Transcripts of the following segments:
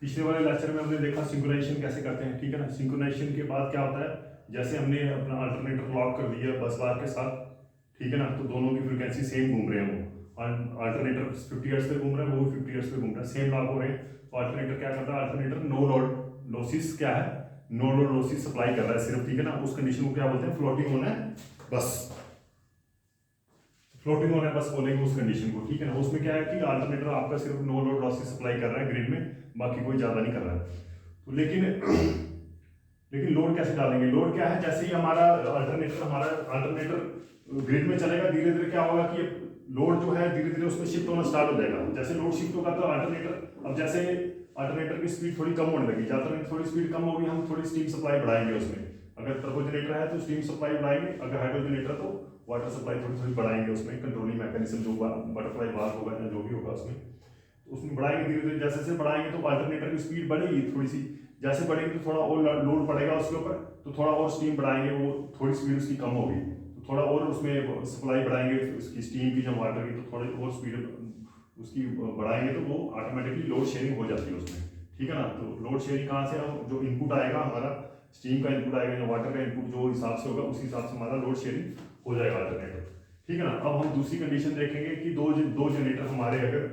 पिछले वाले लेक्चर में हमने देखा सिंक्रोनाइजेशन कैसे करते हैं, ठीक है ना। सिंक्रोनाइजेशन के बाद क्या होता है, जैसे हमने अपना अल्टरनेटर लॉक कर दिया बस बार के साथ, ठीक है ना, तो दोनों की फ्रिक्वेंसी सेम घूम रहे हैं, वो अल्टरनेटर 50 हर्ट्ज पे घूम रहा है, वो भी 50 हर्ट्ज पे घूम रहा है, सेम लॉक हो रहे हैं। तो अल्टरनेटर क्या करता है, अल्टरनेटर नो लोड लॉसिस क्या है, नो लोड लॉसिस सप्लाई कर रहा है सिर्फ, ठीक है ना। उस कंडीशन को क्या बोलते हैं, फ्लोटिंग होना है बस, फ्लोटिंग होना है बस बोलेंगे उस कंडीशन को, ठीक है ना। उसमें क्या है कि अल्टरनेटर आपका सिर्फ नो लोड लॉसेस सप्लाई कर रहा है ग्रिड में, बाकी कोई ज़्यादा नहीं कर रहा है। तो लेकिन लोड कैसे डालेंगे, लोड क्या है, जैसे ही हमारा अल्टरनेटर ग्रिड में चलेगा, धीरे धीरे क्या होगा कि लोड जो है धीरे धीरे उसमें शिफ्ट होना स्टार्ट हो जाएगा। जैसे लोड शिफ्ट होगा तो अल्टरनेटर, अब जैसे अल्टरनेटर की स्पीड थोड़ी कम होने लगी, अल्टरनेटर थोड़ी स्पीड कम होगी, हम थोड़ी स्टीम सप्लाई बढ़ाएंगे उसमें। अगर टर्बो जनरेटर है तो स्टीम सप्लाई बढ़ाएंगे, अगर हाइड्रो जनरेटर तो वाटर सप्लाई थोड़ी थोड़ी बढ़ाएंगे उसमें, कंट्रोलिंग मैकेनिज्म जो बटरफ्लाई वाल्व होगा या जो भी होगा उसमें, तो उसमें बढ़ाएंगे धीरे धीरे। जैसे जैसे बढ़ाएंगे तो अल्टरनेटर की स्पीड बढ़ेगी थोड़ी सी, जैसे बढ़ेगी तो थोड़ा और लोड पड़ेगा उसके ऊपर, तो थोड़ा और स्टीम बढ़ाएंगे, वो थोड़ी स्पीड उसकी कम होगी, तो थोड़ा और उसमें सप्लाई बढ़ाएंगे उसकी स्टीम की, जब वाटर की, तो थोड़ी और स्पीड उसकी बढ़ाएंगे, तो वो ऑटोमेटिकली लोड शेयरिंग हो जाती है उसमें, ठीक है ना। तो लोड शेयरिंग कहाँ से, हम जो इनपुट आएगा हमारा, स्टीम का इनपुट आएगा या वाटर का इनपुट जो हिसाब से होगा, उस हिसाब से हमारा लोड शेयरिंग हो जाएगा अल्टरनेटर, ठीक है ना। अब हम दूसरी कंडीशन देखेंगे कि दो जनरेटर हमारे, अगर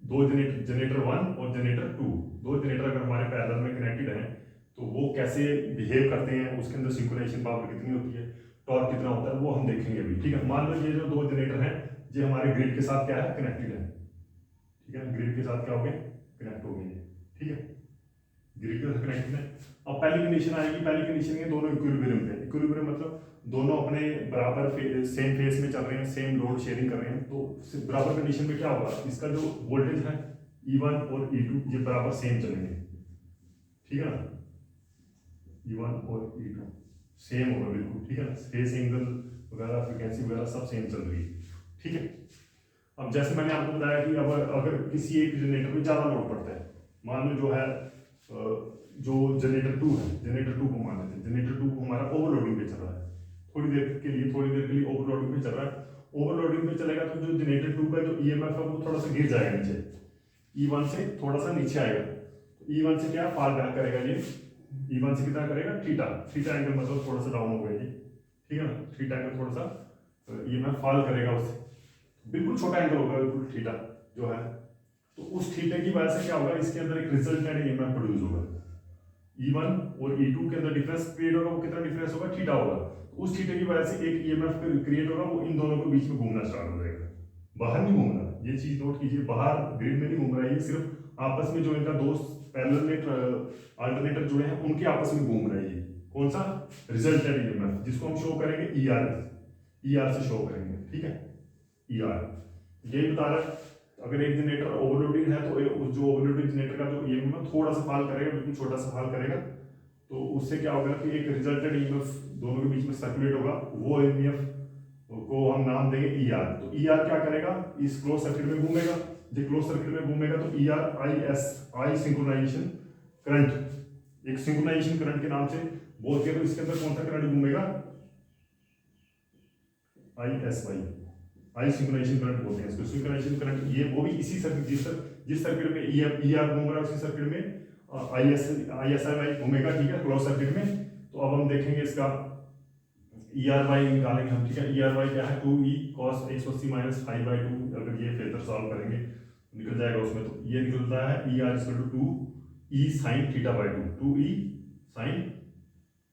दो जनरेटर 1 और जनरेटर 2, दो जनरेटर अगर हमारे पैरेलल में कनेक्टेड हैं, तो वो कैसे बिहेव करते हैं, उसके अंदर सिंक्रोनाइजेशन पावर कितनी होती है, टॉर्क कितना होता है, वो हम देखेंगे अभी, ठीक है। मान लो ये जो दो जनरेटर हैं, ये हमारे ग्रिड के साथ क्या है, कनेक्टेड है, ठीक है, ग्रिड के साथ क्या हो गए, कनेक्ट हो गए, ठीक है, ग्रिड के साथ कनेक्टेड है। अब पहली कंडीशन आएगी, पहली कंडीशन है दोनों इक्विलिब्रियम पे, इक्विलिब्रियम मतलब दोनों अपने बराबर सेम फेस में चल रहे हैं, सेम लोड शेयरिंग कर रहे हैं, तो बराबर कंडीशन में क्या होगा, इसका जो वोल्टेज है E1 और E2 ये बराबर सेम चलेंगे, ठीक है ना, E1 और E2 सेम होगा बिल्कुल, ठीक है ना, फेस एंगल वगैरह फ्रिक्वेंसी वगैरह सब सेम चल रही है, ठीक है। अब जैसे मैंने आपको बताया कि अब अगर किसी एक जनरेटर में ज़्यादा लोड पड़ता है, मान लो जो है जो जनरेटर 2 है, जनरेटर 2 को मान लेते हैं, जनरेटर 2 हमारा ओवरलोडिंग पे चल रहा है, थोड़ी देर के लिए ओवरलोडिंग पे चल रहा है, ओवरलोडिंग पे चलेगा तो जो जनरेटर 2 का जो ईएमएफ है वो थोड़ा सा गिर जाएगा नीचे, E1 से थोड़ा सा नीचे आएगा, तो E1 से क्या फॉल बैक करेगा ये, E1 से कितना करेगा, थीटा, थीटा एंगल मतलब थोड़ा सा डाउन हो गया ये, ठीक है ना, थीटा एंगल थोड़ा सा ईएमएफ फॉल करेगा उससे, बिल्कुल छोटा एंगल होगा बिल्कुल थीटा जो है, तो उस थीटे की वजह से क्या होगा, इसके अंदर एक रिजल्टेंट ईएमएफ प्रोड्यूस होगा, E1 और E2 के अंदर डिफरेंस क्रिएट होगा, वो कितना डिफरेंस होगा, थीटा होगा, तो उस थीटे की वजह से एक ईएमएफ क्रिएट होगा, वो इन दोनों के बीच में घूमना स्टार्ट हो जाएगा, बाहर नहीं घूम रहा, ये चीज नोट कीजिए, बाहर ग्रिड में नहीं घूम रहा है, ये सिर्फ आपस में जो इनका दोस्त पैरेलल में अल्टरनेटर जुड़े हैं उनके आपस में घूम रहा है, ये कौन सा, रिजल्टेंट ईएमएफ, जिसको हम शो करेंगे ER से शो करेंगे, ठीक है, ER यही बता रहा है। अगर एक जनरेटर ओवरलोडिंग है तो जो ओवरलोडिंग जनरेटर का जो ईएमएफ थोड़ा सा फॉल करेगा, बिल्कुल छोटा सा फॉल करेगा, तो उससे क्या होगा कि एक रिजल्टेंट ईएमएफ दोनों के बीच में सर्कुलेट होगा, वो ईएमएफ को हम नाम देंगे ER। तो ER क्या करेगा, इस क्लोज सर्किट में घूमेगा, जब क्लोज सर्किट में घूमेगा तो ER आई सिंक्रोनाइजेशन करंट, एक सिंक्रोनाइजेशन करंट के नाम से बोलते हैं, तो इसके अंदर कौन सा करंट घूमेगा, ISY, आई सिंक्रोनाइजेशन करंट बोलते हैं इसको, सिंक्रोनाइजेशन करंट, ये वो भी इसी सर्किट जिस सर्किट में ER घूम रहा है उसी सर्किट में ISY घूमेगा, ठीक है, क्लोज सर्किट में। तो अब हम देखेंगे इसका ERY निकालेंगे हम, ठीक है, ERY क्या है, 2E cos 180 माइनस 5/2, अगर ये फेजर सॉल्व करेंगे निकल जाएगा उसमें, तो ये निकलता है ER equal to 2E sin θ/2, 2E sin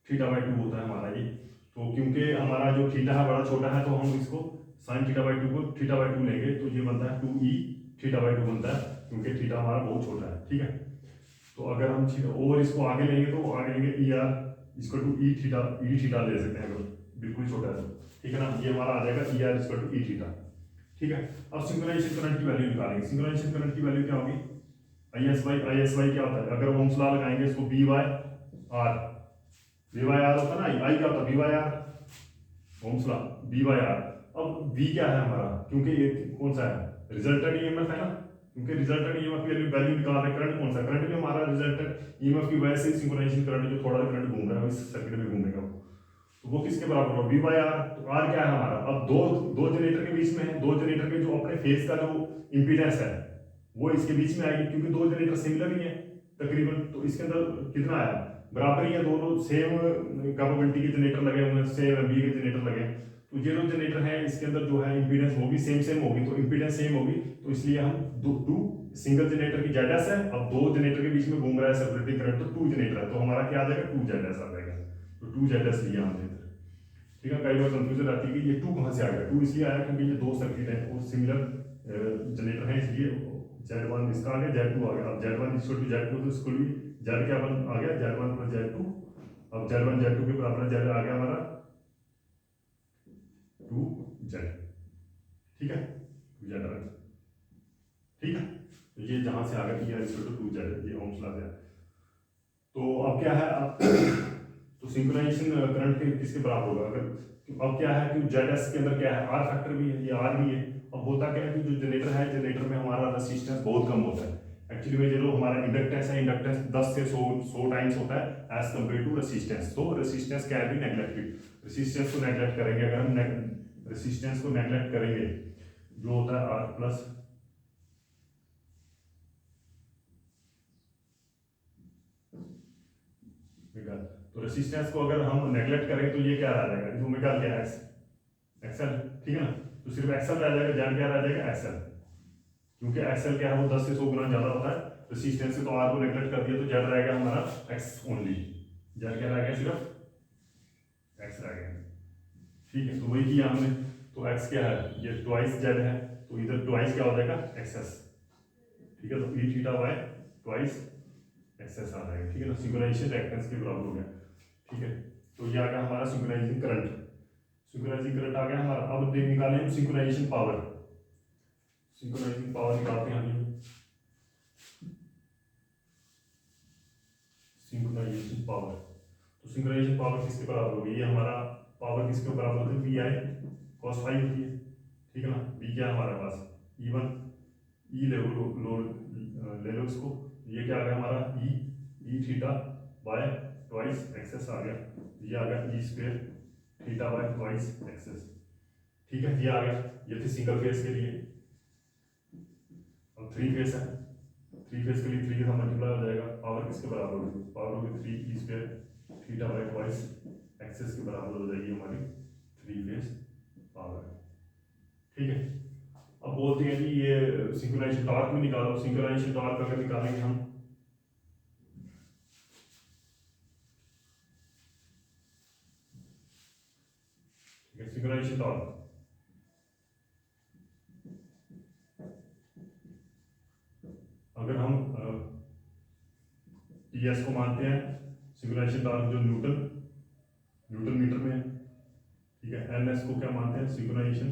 θ/2 होता है हमारा ये, तो क्योंकि हमारा जो थीटा है बड़ा छोटा है, तो हम इसको sin θ/2 को θ/2 लेंगे, तो ये बनता है 2E θ/2 बनता है, क्योंकि थीटा हमारा बहुत छोटा है, ठीक है। तो अगर हम और इसको आगे लेंगे तो आगे लेंगे ER इक्वल टू E θ ले सकते हैं, अगर बिल्कुल छोटा है, ठीक है ना, ये हमारा आ जाएगा ER इक्वल टू E θ, ठीक है। अब सिंक्रोनाइजेशन करंट की वैल्यू निकालेंगे, सिंक्रोनाइजेशन करंट की वैल्यू क्या होगी, ISY क्या होता है, अगर ओम्स लॉ लगाएंगे इसको BY/R, BY/R होता है ना, I क्या होता है BY/R, ओम्स लॉ BY/R। अब V क्या है हमारा, क्योंकि ये कौन सा है, रिजल्टेंट ईएमएफ है ना, क्योंकि रिजल्टेंट ईएमएफ की वैल्यू निकाल रहे हैं, करंट कौन सा, करंट भी हमारा रिजल्टेंट ईएमएफ की वजह से सिंक्रोनाइजेशन करंट जो थोड़ा करंट घूम रहा है इस सर्किट में घूमेगा, तो वो किसके बराबर होगा, V/R। तो R क्या है हमारा, अब दो दो जनरेटर के बीच में है, दो जनरेटर के जो अपने फेस का जो इंपीडेंस है वो इसके बीच में आएगी, क्योंकि दो जनरेटर सिमिलर ही है तकरीबन। तो इसके अंदर कितना आया, बराबर ही है, दोनों सेम कैपेबिलिटी के जनरेटर लगे हुए हैं, सेम एमबी के जनरेटर लगे हैं। तो ये जो जनरेटर है इसके अंदर जो है इंपीडेंस वो भी सेम होगी, तो इंपीडेंस सेम होगी, तो इसलिए हम टू सिंगल जनरेटर की जेड एस है, अब दो जनरेटर के बीच में घूम रहा है सर्कुलेटिंग करंट, तो टू जनरेटर है, तो हमारा क्या आ जाएगा, टू जेड एस आ जाएगा। तो टू जेड एस लिया हमने इधर, ठीक है। कई बार कंफ्यूजन आती है कि ये टू कहाँ से आ गया, टू इसलिए आया क्योंकि ये दो सर्किट है वो सिमिलर जनरेटर है, इसलिए Z1 इसका आ गया, Z2 आ गया। अब Z1 इक्वल टू Z2, तो इसको भी Z क्या बन आ गया, Z1 प्लस Z2। अब Z1 Z2 के बराबर Z आ गया हमारा 2Z, ठीक है, 2Z आ गया, ठीक है। तो ये जहां से आ गया कि इक्वल टू 2Z, ये ओम्स लॉ है। तो अब क्या है, अब तो सिंक्रोनाइजेशन करंट के किसके बराबर होगा, अगर अब क्या है कि ZS के अंदर क्या है, आर फैक्टर भी है, ये आर भी है। अब होता क्या है कि जो जनरेटर है, जनरेटर में हमारा रेसिस्टेंस बहुत कम होता है। एक्चुअली में जो हमारा इंडक्टेंस है, इंडक्टेंस 10 से 100 टाइम्स होता है एज कम्पेयर टू रेसिस्टेंस। तो resistance can be neglected, resistance को नेग्लेक्ट करेंगे, अगर हम रेसिस्टेंस को नेग्लेक्ट करेंगे, जो होता है आर प्लस तो रेसिस्टेंस को अगर हम नेग्लेक्ट करेंगे तो ये क्या रह जाएगा, जो ओमेगा क्या है, एक्सएल, ठीक है ना। तो सिर्फ एक्सएल रह जाएगा, जेड क्या रह जाएगा, एक्सएल, क्योंकि एक्सएल क्या है वो 10 से 100 गुना ज्यादा होता है। रेसिस्टेंस से तो आर को नेग्लेक्ट कर दिया, तो जेड रहेगा हमारा एक्स ओनली, जेड क्या रह गया, सिर्फ एक्स रह गया, ठीक है। तो वही किया हमने, तो एक्स क्या है, ये ट्वाइस जेड है, तो इधर ट्वाइस क्या हो जाएगा, एक्सएस, ठीक है। तो E theta Y twice XS आ जाएगा, ठीक है ना। सिंक्रोनाइजेशन रिएक्टेंस के बराबर हो गया, ठीक है। तो ये आ गया हमारा सिंक्रोनाइजिंग करंट, सिंक्रोनाइजिंग करंट आ गया हमारा। अब निकालें हम सिंक्रोनाइजेशन पावर, सिंक्रोनाइजिंग पावर निकालते हैं हम, सिंक्रोनाइजेशन पावर। तो सिंक्रोनाइजेशन पावर किसके बराबर होगी, ये हमारा पावर किसके बराबर होती है, पी आई कॉस फाई होती है, ठीक है ना। बी क्या है हमारे पास, E1, ई ले लो इसको, ये क्या आ गया हमारा E theta by twice XS आ गया, ये आ गया E square theta by twice XS, ठीक है। ये आ गया, ये थे सिंगल फेज के लिए। अब थ्री फेज है, थ्री फेज के लिए 3 का मल्टीप्लाई हो जाएगा, पावर किसके बराबर होगी, पावर होगी 3 E square theta by twice XS के बराबर हो जाएगी हमारी 3 फेज पावर, ठीक है। अब बोलते हैं जी ये सिंक्रोनाइजेशन टॉर्क में निकालो, सिंक्रोनाइजेशन टॉर्क अगर निकालेंगे हम, सिंक्रोनाइजेशन टॉर्क अगर हम टीएस को मानते हैं, सिंक्रोनाइजेशन टॉर्क जो न्यूटन मीटर में है, ठीक है। एनएस को क्या मानते हैं, सिंक्रोनाइजेशन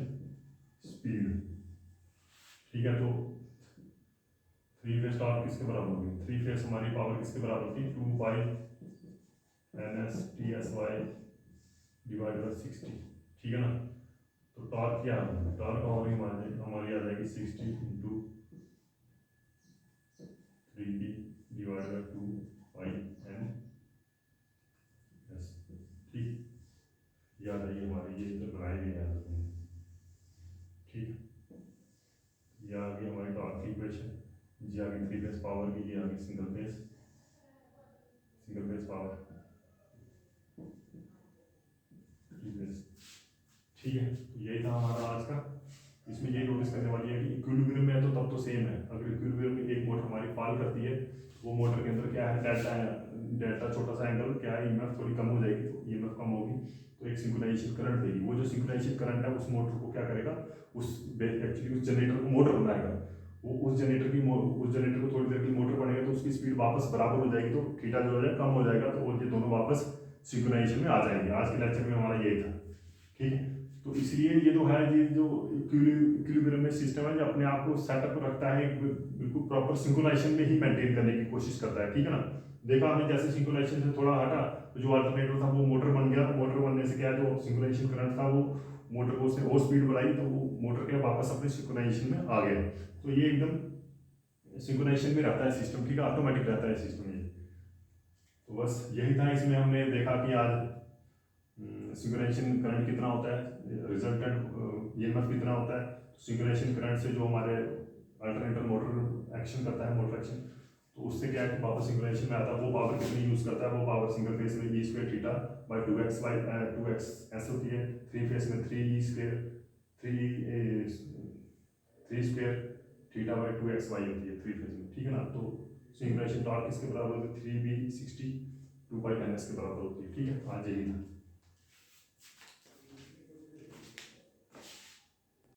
स्पीड, ठीक है। तो थ्री फेज टॉर्क किसके बराबर होगी, थ्री फेज हमारी पावर किसके बराबर थी, 2 pi NS T S Y divide by 60, ठीक है ना। तो टॉर्क क्या है, टॉर्क हमारी आ जाएगी 60 into 3 divide by 2 pi N S, ठीक, ये आ जाएगी हमारी, ये तो बनाई गई है, ठीक। ये आ गई हमारी टॉर्क की इक्वेशन, ये आ गई थ्री फेज पावर की, ये आ गई single phase power, three phase, ठीक है। तो यही था हमारा आज का। इसमें ये नोटिस करने वाली है कि इक्विलिब्रियम में है तो तब तो सेम है, अगर इक्विलिब्रियम में एक मोटर हमारी फॉल करती है, वो मोटर के अंदर क्या है, डेल्टा छोटा सा एंगल क्या है, ईएमएफ थोड़ी कम हो जाएगी, तो ईएमएफ कम होगी तो एक सिंक्रोनाइजेशन करंट देगी। वो जो सिंक्रोनाइजेशन करंट है उस मोटर को क्या करेगा, एक्चुअली उस जनरेटर को मोटर बनाएगा, वो उस जनरेटर को थोड़ी देर की मोटर बनेगा तो उसकी स्पीड वापस बराबर हो जाएगी, तो थीटा जो है कम हो जाएगा, तो ये दोनों वापस सिंक्रोनाइजेशन में आ जाएंगे। आज के लेक्चर में हमारा यही था, ठीक है। तो इसलिए ये जो है, ये जो इक्विलिब्रियम में सिस्टम है, जो अपने आप को सेटअप रखता है, बिल्कुल प्रॉपर सिंक्रोनाइजेशन में ही मेंटेन करने की कोशिश करता है, ठीक है ना। देखा हमने जैसे सिंक्रोनाइजेशन से थोड़ा हटा तो जो अल्टरनेटर था वो मोटर बन गया, मोटर बनने से क्या, जो सिंक्रोनाइजेशन करंट था वो मोटर को उसने और स्पीड बढ़ाई, तो वो मोटर के वापस अपने सिंक्रोनाइजेशन में आ गया। तो ये एकदम सिंक्रोनाइजेशन में रहता है सिस्टम, ठीक है, ऑटोमेटिक रहता है सिस्टम ये। तो बस यही था, इसमें हमने देखा कि आज सिंक्रोनाइजेशन करंट कितना होता है, रिजल्टेंट ईएमएफ कितना होता है। सिंक्रोनाइजेशन करंट से जो हमारे अल्टरनेटर मोटर एक्शन करता है, मोटर एक्शन, तो उससे क्या है कि पावर सिंक्रोनाइजेशन में आता है, वो पावर कितनी यूज़ करता है, वो पावर सिंगल फेस में E square theta by 2x by 2x ऐसे होती है, थ्री फेस में 3 square 3 square theta by 2x Y होती है थ्री फेस में, ठीक है ना। तो सिंक्रोनाइजेशन टॉर्क किसके बराबर होती है, 3b 60 2 बाई 10s के बराबर होती है, ठीक है। आज यही था।